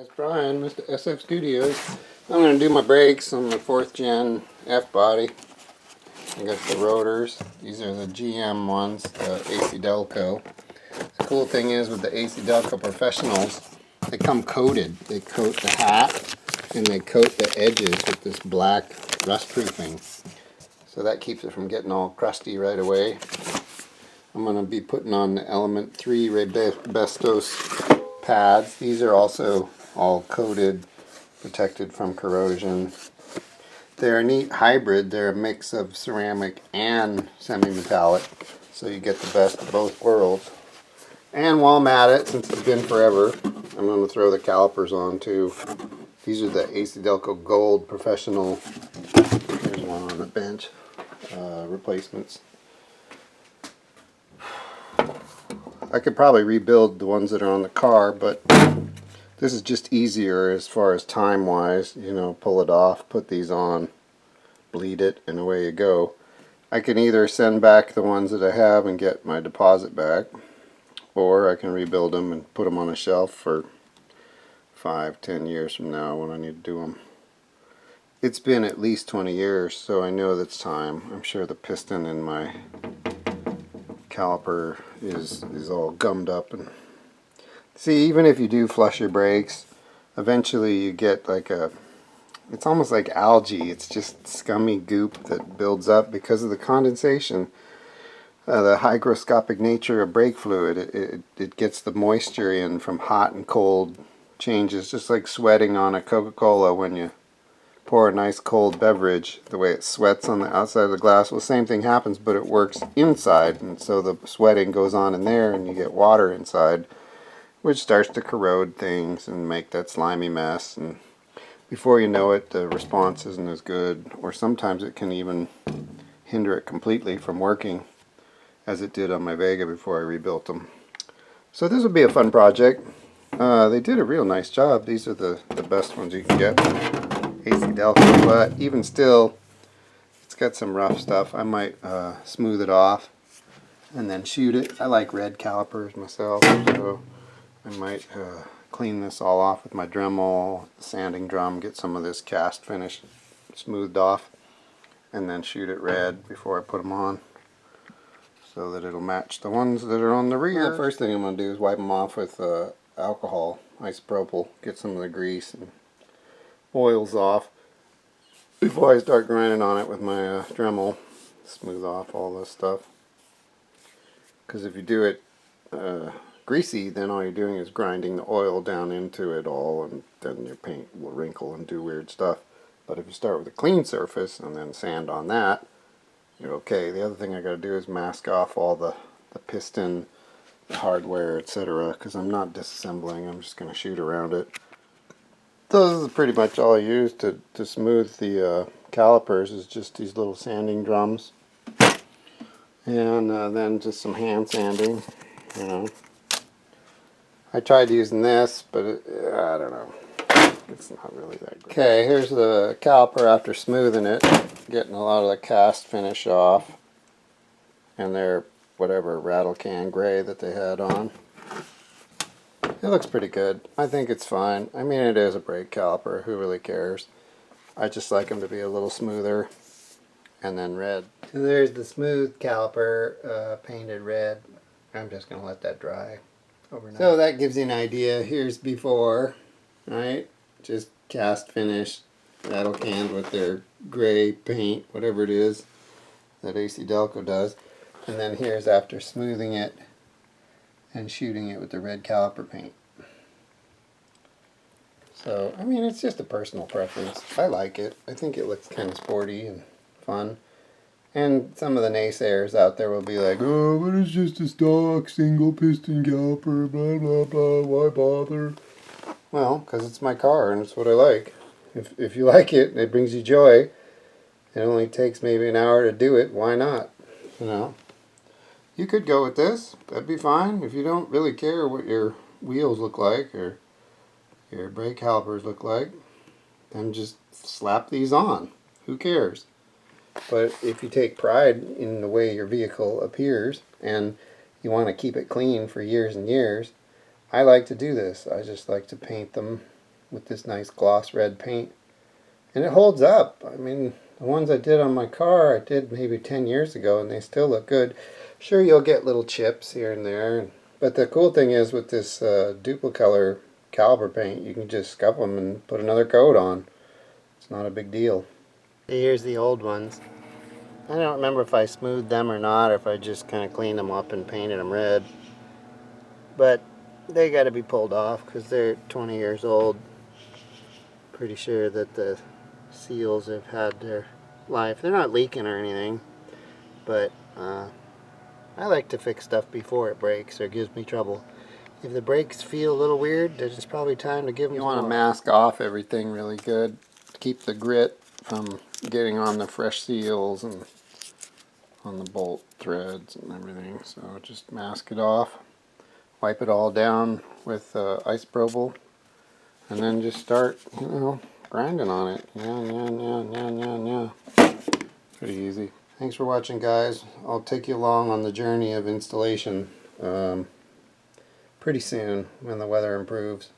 It's Brian, Mr. SF Studios. I'm going to do my brakes on the 4th gen F-body. I got the rotors. These are the GM ones, the AC Delco. The cool thing is with the AC Delco Professionals, they come coated. They coat the hat and they coat the edges with this black rust proofing. So that keeps it from getting all crusty right away. I'm going to be putting on the Element 3 Rebestos pads. These are also all coated, protected from corrosion. They're a neat hybrid. They're a mix of ceramic and semi-metallic, so you get the best of both worlds. And while I'm at it, since it's been forever, I'm going to throw the calipers on too. These are the AC Delco Gold Professional. There's one on the bench. Replacements. I could probably rebuild the ones that are on the car, but this is just easier as far as time wise. You know, pull it off, put these on, bleed it, and away you go. I can either send back the ones that I have and get my deposit back, or I can rebuild them and put them on a shelf for 5-10 years from now when I need to do them. It's been at least 20 years, so I know that's time. I'm sure the piston in my caliper is all gummed up. And see, even if you do flush your brakes, eventually you get like it's almost like algae. It's just scummy goop that builds up because of the condensation. The hygroscopic nature of brake fluid, it gets the moisture in from hot and cold changes, just like sweating on a Coca-Cola when you pour a nice cold beverage, the way it sweats on the outside of the glass. Well, the same thing happens, but it works inside, and so the sweating goes on in there and you get water inside, which starts to corrode things and make that slimy mess, and before you know it, the response isn't as good, or sometimes it can even hinder it completely from working, as it did on my Vega before I rebuilt them. So this will be a fun project. They did a real nice job. These are the best ones you can get. AC Delco, but even still, it's got some rough stuff. I might smooth it off and then shoot it. I like red calipers myself, so I might clean this all off with my Dremel, sanding drum, get some of this cast finish smoothed off, and then shoot it red before I put them on, so that it'll match the ones that are on the rear. Well, the first thing I'm going to do is wipe them off with alcohol, isopropyl, get some of the grease and oils off before I start grinding on it with my Dremel. Smooth off all this stuff, because if you do it greasy, then all you're doing is grinding the oil down into it all, and then your paint will wrinkle and do weird stuff. But if you start with a clean surface and then sand on that, you're okay. The other thing I got to do is mask off all the piston, the hardware, etc., because I'm not disassembling. I'm just going to shoot around it. Those is pretty much all I use to smooth the calipers, is just these little sanding drums, and then just some hand sanding. You know, I tried using this, but I don't know, it's not really that great. Okay, here's the caliper after smoothing it, getting a lot of the cast finish off, and their whatever rattle can gray that they had on. It looks pretty good. I think it's fine. I mean, it is a brake caliper. Who really cares? I just like them to be a little smoother. And then red. And there's the smooth caliper, painted red. I'm just going to let that dry overnight. So that gives you an idea. Here's before, right? Just cast finish, rattle canned with their gray paint, whatever it is that AC Delco does. And then here's after smoothing it and shooting it with the red caliper paint. So, I mean, it's just a personal preference. I like it. I think it looks kind of sporty and fun. And some of the naysayers out there will be like, oh, but it's just a stock single piston caliper, blah, blah, blah, why bother? Well, because it's my car and it's what I like. If you like it and it brings you joy, it only takes maybe an hour to do it, why not? You know? You could go with this. That'd be fine. If you don't really care what your wheels look like or your brake calipers look like, then just slap these on. Who cares? But if you take pride in the way your vehicle appears and you want to keep it clean for years and years, I like to do this. I just like to paint them with this nice gloss red paint. And it holds up. I mean, the ones I did on my car, I did maybe 10 years ago, and they still look good. Sure, you'll get little chips here and there, but the cool thing is with this Duplicolor caliper paint, you can just scuff them and put another coat on. It's not a big deal. Here's the old ones. I don't remember if I smoothed them or not, or if I just kind of cleaned them up and painted them red. But they got to be pulled off because they're 20 years old. Pretty sure that the seals have had their life. They're not leaking or anything, but I like to fix stuff before it breaks or gives me trouble. If the brakes feel a little weird, then it's probably time to give them. You want to mask off everything really good. Keep the grit from getting on the fresh seals and on the bolt threads and everything. So just mask it off. Wipe it all down with isopropyl. And then just start, grinding on it. Yeah. Pretty easy. Thanks for watching, guys. I'll take you along on the journey of installation pretty soon when the weather improves.